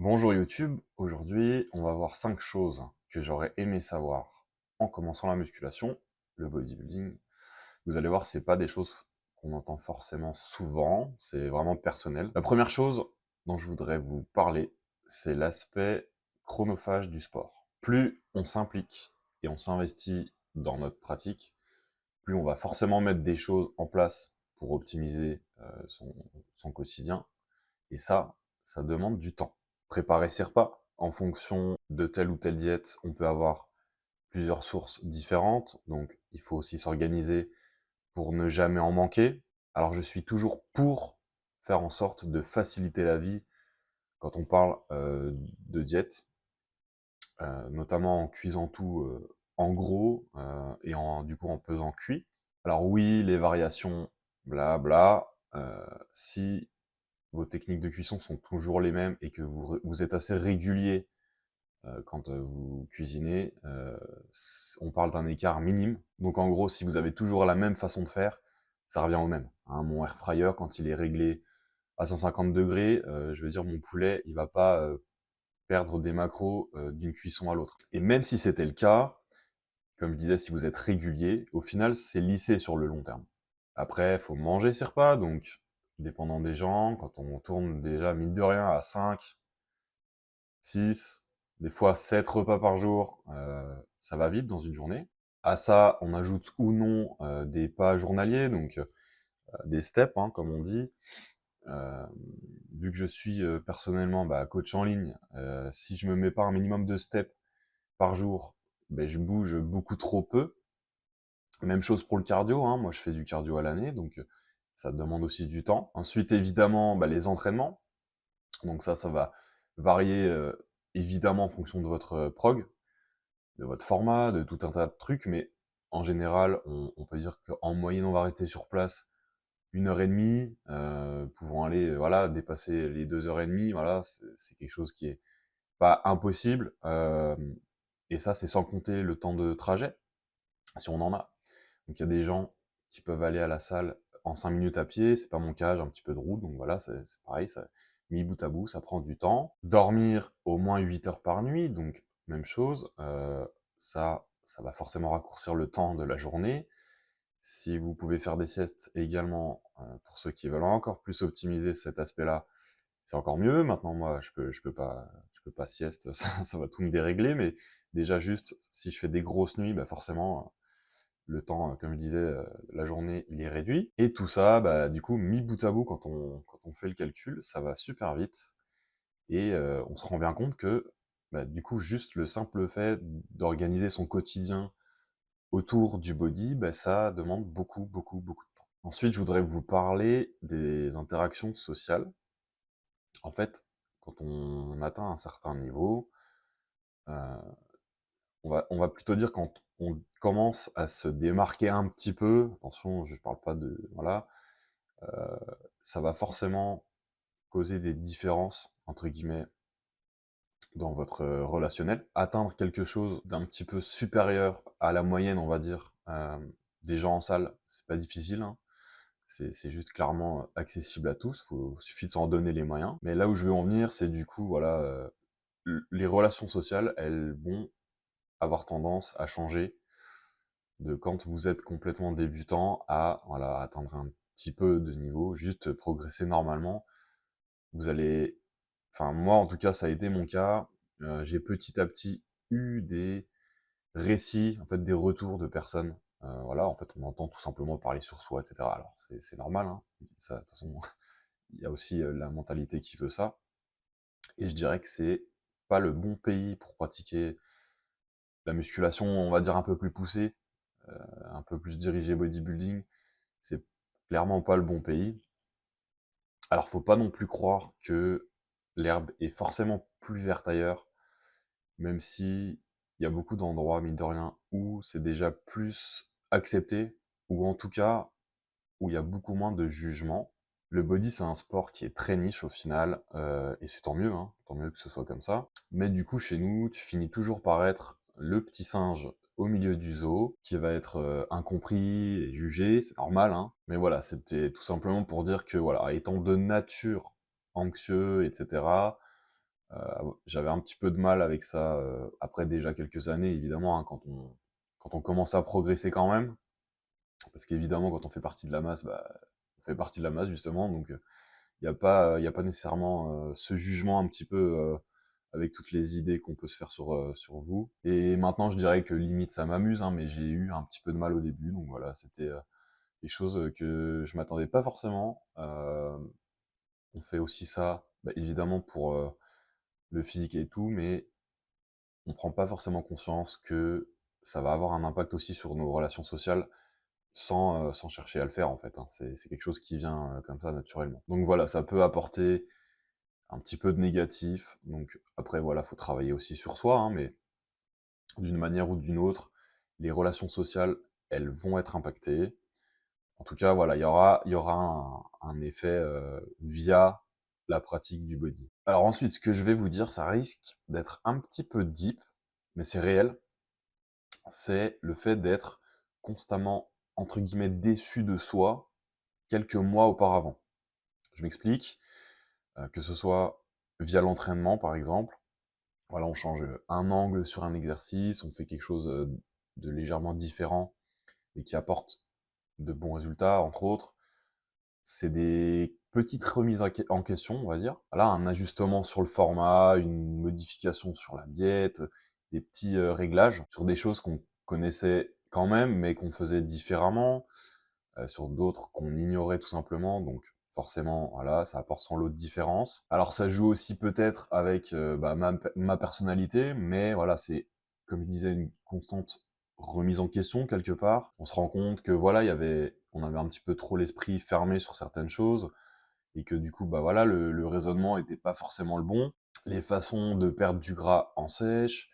Bonjour YouTube, aujourd'hui on va voir 5 choses que j'aurais aimé savoir en commençant la musculation, le bodybuilding. Vous allez voir, c'est pas des choses qu'on entend forcément souvent, c'est vraiment personnel. La première chose dont je voudrais vous parler, c'est l'aspect chronophage du sport. Plus on s'implique et on s'investit dans notre pratique, plus on va forcément mettre des choses en place pour optimiser son quotidien. Et ça demande du temps. Préparer ses repas en fonction de telle ou telle diète, on peut avoir plusieurs sources différentes, donc il faut aussi s'organiser pour ne jamais en manquer. Alors je suis toujours pour faire en sorte de faciliter la vie quand on parle de diète, notamment en cuisant tout en gros et du coup en pesant cuit. Alors oui, les variations, blabla, si vos techniques de cuisson sont toujours les mêmes et que vous êtes assez régulier quand vous cuisinez, on parle d'un écart minime. Donc en gros, si vous avez toujours la même façon de faire, ça revient au même, hein. Mon air fryer, quand il est réglé à 150°, je veux dire, mon poulet, il va pas perdre des macros d'une cuisson à l'autre. Et même si c'était le cas, comme je disais, si vous êtes régulier, au final, c'est lissé sur le long terme. Après, faut manger ses repas, donc dépendant des gens, quand on tourne déjà mine de rien à 5, 6, des fois 7 repas par jour, ça va vite dans une journée. À ça, on ajoute ou non des pas journaliers, donc des steps, hein, comme on dit. Hem, Vu que je suis personnellement coach en ligne, si je me mets pas un minimum de steps par jour, beh, je bouge beaucoup trop peu. Même chose pour le cardio, hein, moi je fais du cardio à l'année, donc ça demande aussi du temps. Ensuite, évidemment, les entraînements. Donc ça va varier évidemment en fonction de votre prog, de votre format, de tout un tas de trucs, mais en général, on peut dire qu'en moyenne, on va rester sur place 1 heure et demie, pouvant aller voilà, dépasser les 2 heures et demie, voilà, c'est quelque chose qui est pas impossible. Et ça, c'est sans compter le temps de trajet, si on en a. Donc il y a des gens qui peuvent aller à la salle en 5 minutes à pied, c'est pas mon cas, j'ai un petit peu de route, donc voilà, c'est pareil, ça, mis bout à bout, ça prend du temps. Dormir au moins 8 heures par nuit, donc même chose, ça va forcément raccourcir le temps de la journée. Si vous pouvez faire des siestes également, pour ceux qui veulent encore plus optimiser cet aspect-là, c'est encore mieux. Maintenant, moi, je peux pas sieste, ça va tout me dérégler, mais déjà juste, si je fais des grosses nuits, forcément, le temps, comme je disais, la journée, il est réduit. Et tout ça, du coup, mis bout à bout, quand on fait le calcul, ça va super vite. Et on se rend bien compte que, du coup, juste le simple fait d'organiser son quotidien autour du body, ça demande beaucoup, beaucoup, beaucoup de temps. Ensuite, je voudrais vous parler des interactions sociales. En fait, quand on atteint un certain niveau, heu, on va plutôt dire quand on commence à se démarquer un petit peu, attention, je parle pas de voilà, heu, ça va forcément causer des «différences» entre guillemets dans votre relationnel. Atteindre quelque chose d'un petit peu supérieur à la moyenne, on va dire, des gens en salle, c'est pas difficile, hein. C'est juste clairement accessible à tous, suffit de s'en donner les moyens. Mais là où je veux en venir, c'est du coup, voilà, les relations sociales, elles vont avoir tendance à changer de quand vous êtes complètement débutant à, voilà, atteindre un petit peu de niveau, juste progresser normalement. Vous allez enfin moi en tout cas ça a été mon cas, j'ai petit à petit eu des récits, en fait des retours de personnes, voilà, en fait on entend tout simplement parler sur soi et cetera. Alors c'est normal, hein, ça de toute façon il y a aussi, la mentalité qui veut ça et je dirais que c'est pas le bon pays pour pratiquer la musculation, on va dire un peu plus poussée, un peu plus dirigée bodybuilding, c'est clairement pas le bon pays. Alors faut pas non plus croire que l'herbe est forcément plus verte ailleurs, même si il y a beaucoup d'endroits, mine de rien, où c'est déjà plus accepté, ou en tout cas, où il y a beaucoup moins de jugement. Le body, c'est un sport qui est très niche au final, et c'est tant mieux, hein, tant mieux que ce soit comme ça. Mais du coup, chez nous, tu finis toujours par être le petit singe au milieu du zoo, qui va être incompris et jugé, c'est normal, hein. Mais voilà, c'était tout simplement pour dire que, voilà, étant de nature anxieux, etc., J'avais un petit peu de mal avec ça, après déjà quelques années évidemment, hein, quand on commence à progresser quand même. Parce qu'évidemment quand on fait partie de la masse, bah, on fait partie de la masse justement, donc il y a pas nécessairement, ce jugement un petit peu, avec toutes les idées qu'on peut se faire sur vous. Et maintenant je dirais que limite ça m'amuse, hein, mais j'ai eu un petit peu de mal au début, donc voilà, c'était, quelque chose, que je m'attendais pas forcément. On fait aussi ça, bah, évidemment pour, le physique et tout, mais on prend pas forcément conscience que ça va avoir un impact aussi sur nos relations sociales sans chercher à le faire en fait, hein. C'est quelque chose qui vient, comme ça naturellement. Donc voilà, ça peut apporter un petit peu de négatif, donc après voilà, faut travailler aussi sur soi, hein, mais d'une manière ou d'une autre, les relations sociales, elles vont être impactées. En tout cas, voilà, il y aura un effet, via la pratique du body. Alors ensuite, ce que je vais vous dire, ça risque d'être un petit peu deep, mais c'est réel, c'est le fait d'être constamment, entre guillemets, «déçu» de soi quelques mois auparavant. Je m'explique, que ce soit via l'entraînement, par exemple. Voilà, on change, un angle sur un exercice, on fait quelque chose, de légèrement différent et qui apporte de bons résultats, entre autres. C'est des petites remises en question, on va dire. Voilà, un ajustement sur le format, une modification sur la diète, des petits, réglages sur des choses qu'on connaissait quand même, mais qu'on faisait différemment, sur d'autres qu'on ignorait tout simplement, donc forcément, voilà, ça apporte son lot de différences. Alors ça joue aussi peut-être avec, bah, ma personnalité, mais voilà, c'est, comme je disais, une constante remise en question quelque part. On se rend compte que voilà, on avait un petit peu trop l'esprit fermé sur certaines choses et que du coup, bah, voilà, le raisonnement était pas forcément le bon. Les façons de perdre du gras en sèche,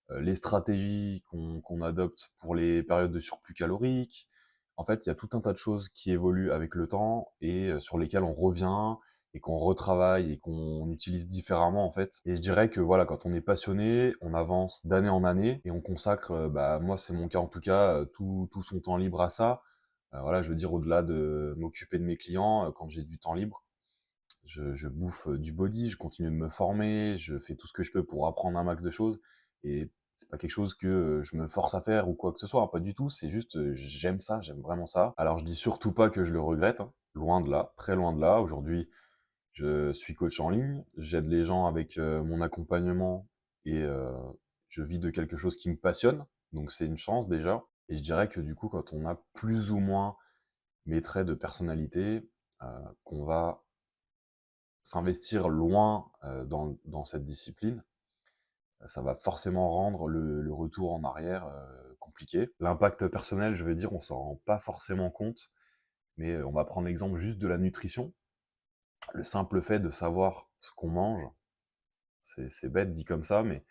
les stratégies qu'on adopte pour les périodes de surplus calorique. En fait, il y a tout un tas de choses qui évoluent avec le temps et sur lesquelles on revient et qu'on retravaille et qu'on utilise différemment, en fait. Et je dirais que voilà, quand on est passionné, on avance d'année en année et on consacre, bah, moi, c'est mon cas en tout cas, tout son temps libre à ça. Voilà, je veux dire au-delà de m'occuper de mes clients, quand j'ai du temps libre, je bouffe, du body, je continue de me former, je fais tout ce que je peux pour apprendre un max de choses et c'est pas quelque chose que, je me force à faire ou quoi que ce soit, hein, pas du tout, c'est juste, j'aime ça, j'aime vraiment ça. Alors je dis surtout pas que je le regrette, hein, loin de là, très loin de là. Aujourd'hui, je suis coach en ligne, j'aide les gens avec, mon accompagnement et je vis de quelque chose qui me passionne, donc c'est une chance déjà et je dirais que du coup, quand on a plus ou moins mes traits de personnalité, qu'on va s'investir loin, dans cette discipline, ça va forcément rendre le retour en arrière, compliqué. L'impact personnel, je veux dire, on s'en rend pas forcément compte, mais on va prendre l'exemple juste de la nutrition. Le simple fait de savoir ce qu'on mange, c'est bête dit comme ça, mais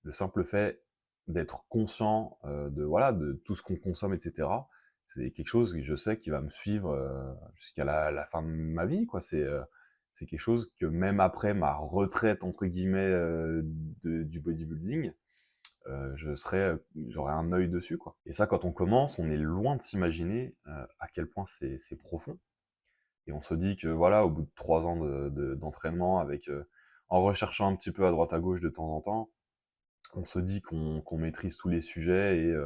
le simple fait d'être conscient, de voilà, de tout ce qu'on consomme et cetera, c'est quelque chose que je sais qui va me suivre, jusqu'à la fin de ma vie, quoi. C'est quelque chose que même après ma «retraite» entre guillemets, du bodybuilding, j'aurais un œil dessus, quoi. Et ça, quand on commence, on est loin de s'imaginer, à quel point c'est profond et on se dit que voilà, au bout de 3 ans d'entraînement avec, en recherchant un petit peu à droite à gauche de temps en temps, on se dit qu'on maîtrise tous les sujets et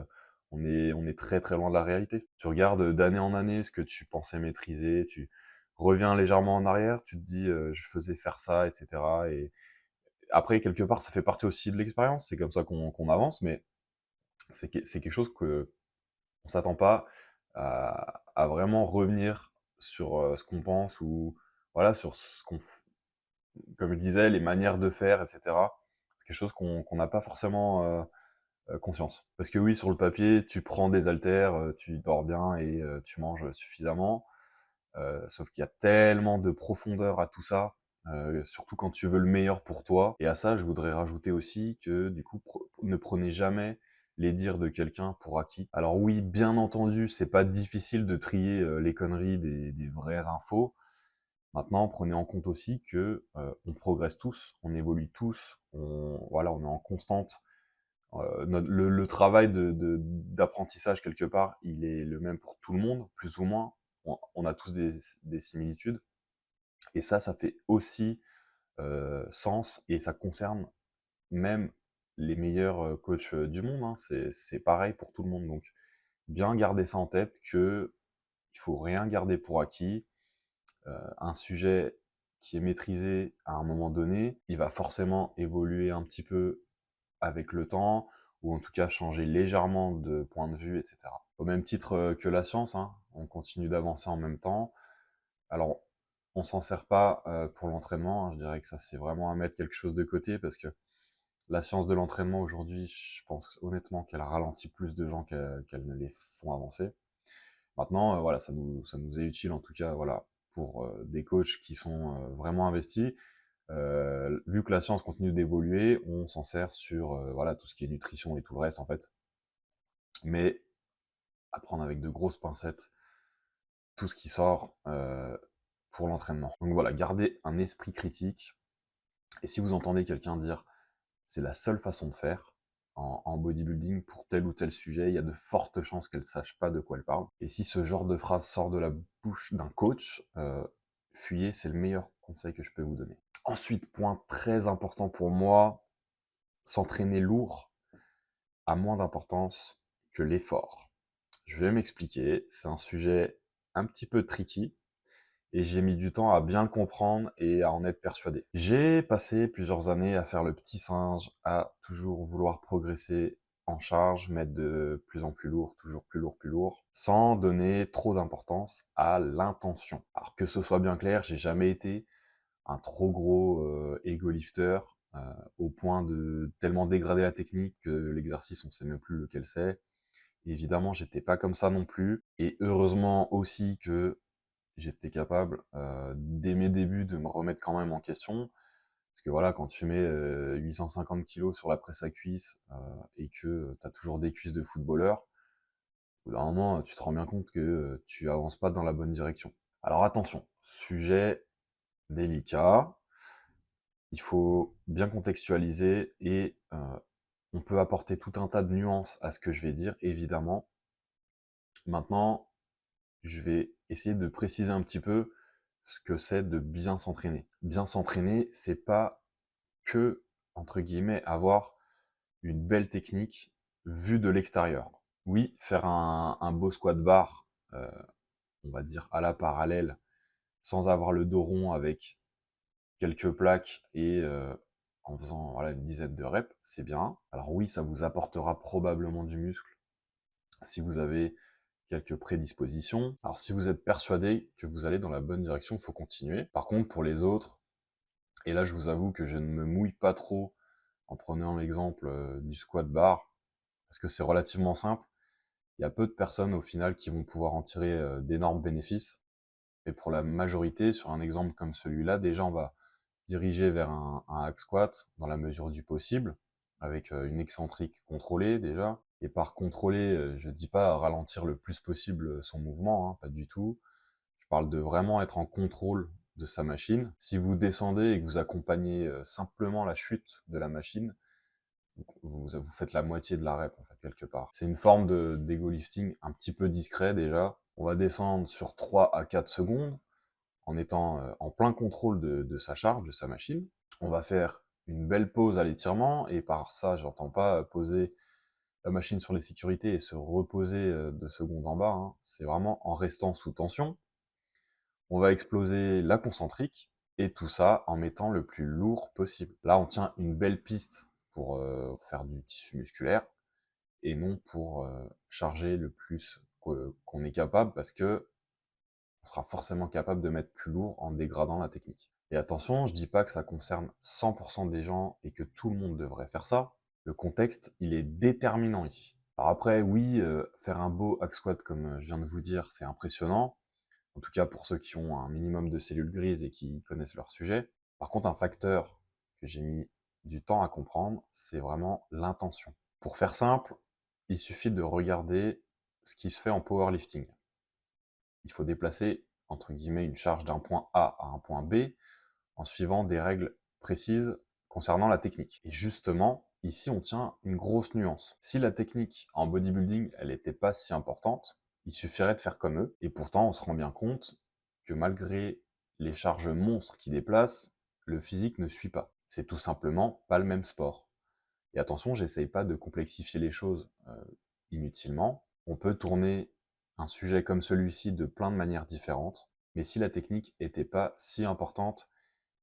on est très, très loin de la réalité. Tu regardes, d'année en année ce que tu pensais maîtriser, tu reviens légèrement en arrière, tu te dis, «Je faisais faire ça» et cetera et après quelque part ça fait partie aussi de l'expérience, c'est comme ça qu'on avance, mais c'est quelque chose que on s'attend pas à vraiment revenir sur, ce qu'on pense ou voilà, sur ce qu'on f comme je disais, les manières de faire et cetera. C'est quelque chose qu'on n'a pas forcément, conscience. Parce que oui, sur le papier, tu prends des haltères, tu dors bien et tu manges suffisamment, sauf qu'il y a tellement de profondeur à tout ça, surtout quand tu veux le meilleur pour toi et à ça, je voudrais rajouter aussi que du coup, ne prenez jamais les dires de quelqu'un pour acquis. Alors oui, bien entendu, c'est pas difficile de trier, les conneries des vraies infos. Maintenant, prenez en compte aussi que, on progresse tous, on évolue tous, on est en constante le travail d'apprentissage quelque part, il est le même pour tout le monde, plus ou moins. On a tous des similitudes et ça fait aussi, sens et ça concerne même les meilleurs, coachs, du monde, hein. C'est pareil pour tout le monde, donc bien garder ça en tête que il faut rien garder pour acquis. Un sujet qui est maîtrisé à un moment donné, il va forcément évoluer un petit peu avec le temps ou en tout cas changer légèrement de point de vue et cetera. Au même titre, que la science, hein, on continue d'avancer en même temps. Alors, on s'en sert pas, pour l'entraînement, hein, je dirais que ça, c'est vraiment à mettre quelque chose de côté parce que la science de l'entraînement aujourd'hui, je pense honnêtement qu'elle ralentit plus de gens qu'elle ne les font avancer. Maintenant, voilà, ça nous est utile en tout cas, voilà, pour, des coachs qui sont, vraiment investis. Vu que la science continue d'évoluer, on s'en sert sur, voilà, tout ce qui est nutrition et tout le reste en fait. Mais à prendre avec de grosses pincettes tout ce qui sort, pour l'entraînement. Donc voilà, gardez un esprit critique et si vous entendez quelqu'un dire: «C'est la seule façon de faire» en bodybuilding pour tel ou tel sujet, il y a de fortes chances qu'elle sache pas de quoi elle parle. Et si ce genre de phrase sort de la bouche d'un coach, fuyez, c'est le meilleur conseil que je peux vous donner. Ensuite, point très important pour moi, s'entraîner lourd a moins d'importance que l'effort. Je vais m'expliquer, c'est un sujet un petit peu tricky et j'ai mis du temps à bien le comprendre et à en être persuadé. J'ai passé plusieurs années à faire le petit singe, à toujours vouloir progresser en charge, mettre de plus en plus lourd, toujours plus lourd, sans donner trop d'importance à l'intention. Alors que ce soit bien clair, j'ai jamais été un trop gros ego lifter, au point de tellement dégrader la technique que l'exercice on sait même plus lequel c'est. Évidemment, j'étais pas comme ça non plus et heureusement aussi que j'étais capable, dès mes débuts de me remettre quand même en question. Parce que voilà, quand tu mets, 850 kilos sur la presse à cuisses, et que, tu as toujours des cuisses de footballeur, au bout d'un moment, tu te rends bien compte que, tu avances pas dans la bonne direction. Alors attention, sujet délicat, il faut bien contextualiser et on peut apporter tout un tas de nuances à ce que je vais dire, évidemment. Maintenant, je vais essayer de préciser un petit peu ce que c'est de bien s'entraîner. Bien s'entraîner, c'est pas que, entre guillemets, avoir une belle technique vue de l'extérieur. Oui, faire un beau squat bar, on va dire à la parallèle, sans avoir le dos rond avec quelques plaques et en faisant voilà, une dizaine de reps, c'est bien. Alors oui, ça vous apportera probablement du muscle si vous avez quelques prédispositions. Alors si vous êtes persuadé que vous allez dans la bonne direction, il faut continuer. Par contre, pour les autres, et là je vous avoue que je ne me mouille pas trop en prenant l'exemple du squat bar, parce que c'est relativement simple, il y a peu de personnes au final qui vont pouvoir en tirer d'énormes bénéfices. Et pour la majorité, sur un exemple comme celui-là, déjà on va se diriger vers un hack squat dans la mesure du possible, avec une excentrique contrôlée déjà. Et par contrôler, je dis pas ralentir le plus possible son mouvement, hein, pas du tout. Je parle de vraiment être en contrôle de sa machine. Si vous descendez et que vous accompagnez simplement la chute de la machine, vous faites la moitié de la rep, en fait, quelque part. C'est une forme d'ego lifting un petit peu discret, déjà. On va descendre sur 3 à 4 secondes, en étant en plein contrôle de sa charge, de sa machine. On va faire une belle pause à l'étirement, et par ça, j'entends pas poser la machine sur les sécurités et se reposer 2 secondes en bas, hein. C'est vraiment en restant sous tension. On va exploser la concentrique, et tout ça en mettant le plus lourd possible. Là, on tient une belle piste pour faire du tissu musculaire, et non pour charger le plus qu'on est capable, parce que on sera forcément capable de mettre plus lourd en dégradant la technique. Et attention, je dis pas que ça concerne 100% des gens et que tout le monde devrait faire ça. Le contexte, il est déterminant ici. Alors après, oui, faire un beau hack squat comme je viens de vous dire, c'est impressionnant. En tout cas pour ceux qui ont un minimum de cellules grises et qui connaissent leur sujet. Par contre, un facteur que j'ai mis du temps à comprendre, c'est vraiment l'intention. Pour faire simple, il suffit de regarder ce qui se fait en powerlifting. Il faut déplacer, entre guillemets, une charge d'un point A à un point B en suivant des règles précises concernant la technique. Et justement, ici, on tient une grosse nuance. Si la technique en bodybuilding, elle n'était pas si importante, il suffirait de faire comme eux. Et pourtant, on se rend bien compte que malgré les charges monstres qu'ils déplacent, le physique ne suit pas. C'est tout simplement pas le même sport. Et attention, j'essaye pas de complexifier les choses inutilement. On peut tourner un sujet comme celui-ci de plein de manières différentes, mais si la technique était pas si importante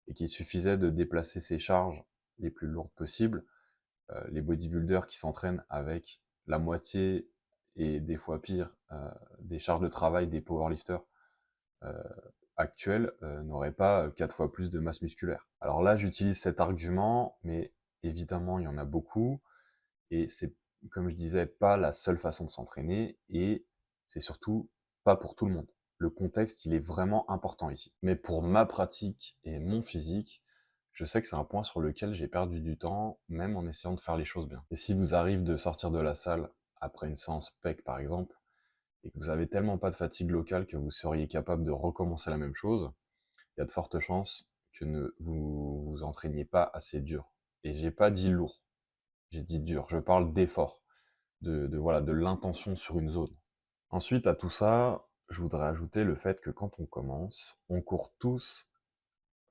et qu'il suffisait de déplacer ses charges les plus lourdes possibles, les bodybuilders qui s'entraînent avec la moitié et des fois pire des charges de travail des powerlifters euh, actuels n'auraient pas 4 fois plus de masse musculaire. Alors là, j'utilise cet argument, mais évidemment, il y en a beaucoup, et c'est, comme je disais, pas la seule façon de s'entraîner, et c'est surtout pas pour tout le monde. Le contexte, il est vraiment important ici. Mais pour ma pratique et mon physique, je sais que c'est un point sur lequel j'ai perdu du temps, même en essayant de faire les choses bien. Et si vous arrive de sortir de la salle après une séance PEC par exemple, et que vous avez tellement pas de fatigue locale que vous seriez capable de recommencer la même chose, il y a de fortes chances que vous vous entraîniez pas assez dur. Et j'ai pas dit lourd, j'ai dit dur. Je parle d'effort, voilà, de l'intention sur une zone. Ensuite, à tout ça, je voudrais ajouter le fait que quand on commence, on court tous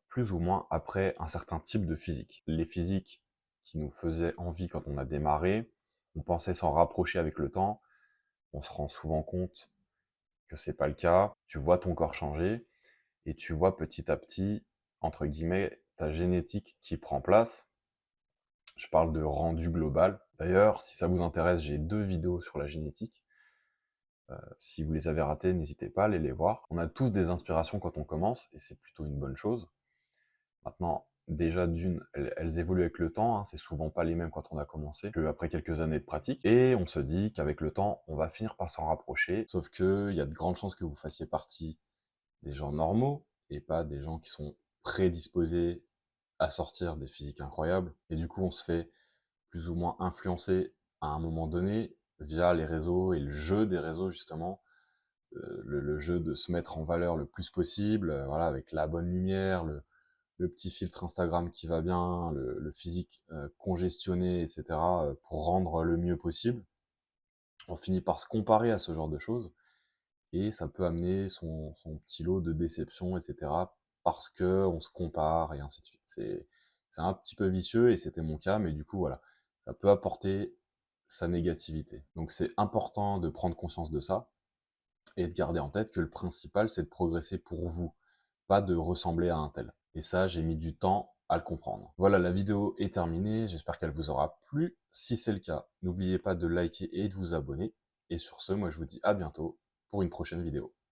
plus ou moins après un certain type de physique. Les physiques qui nous faisaient envie quand on a démarré, on pensait s'en rapprocher avec le temps, on se rend souvent compte que c'est pas le cas, tu vois ton corps changer, et tu vois petit à petit, entre guillemets, ta génétique qui prend place. Je parle de rendu global. D'ailleurs, si ça vous intéresse, j'ai 2 vidéos sur la génétique. Si vous les avez ratées, n'hésitez pas à aller les voir. On a tous des inspirations quand on commence, et c'est plutôt une bonne chose. Maintenant, déjà d'une, elles évoluent avec le temps, hein, c'est souvent pas les mêmes quand on a commencé qu'après quelques années de pratique, et on se dit qu'avec le temps, on va finir par s'en rapprocher, sauf que il y a de grandes chances que vous fassiez partie des gens normaux, et pas des gens qui sont prédisposés à sortir des physiques incroyables, et du coup on se fait plus ou moins influencer à un moment donné via les réseaux et le jeu des réseaux justement, le jeu de se mettre en valeur le plus possible, voilà, avec la bonne lumière, le petit filtre Instagram qui va bien, le physique congestionné, etc., pour rendre le mieux possible. On finit par se comparer à ce genre de choses, et ça peut amener son petit lot de déception, etc., parce que on se compare, et ainsi de suite. C'est un petit peu vicieux, et c'était mon cas, mais du coup, voilà, ça peut apporter sa négativité. Donc c'est important de prendre conscience de ça, et de garder en tête que le principal, c'est de progresser pour vous, pas de ressembler à un tel. Et ça, j'ai mis du temps à le comprendre. Voilà, la vidéo est terminée, j'espère qu'elle vous aura plu. Si c'est le cas, n'oubliez pas de liker et de vous abonner. Et sur ce, moi je vous dis à bientôt pour une prochaine vidéo.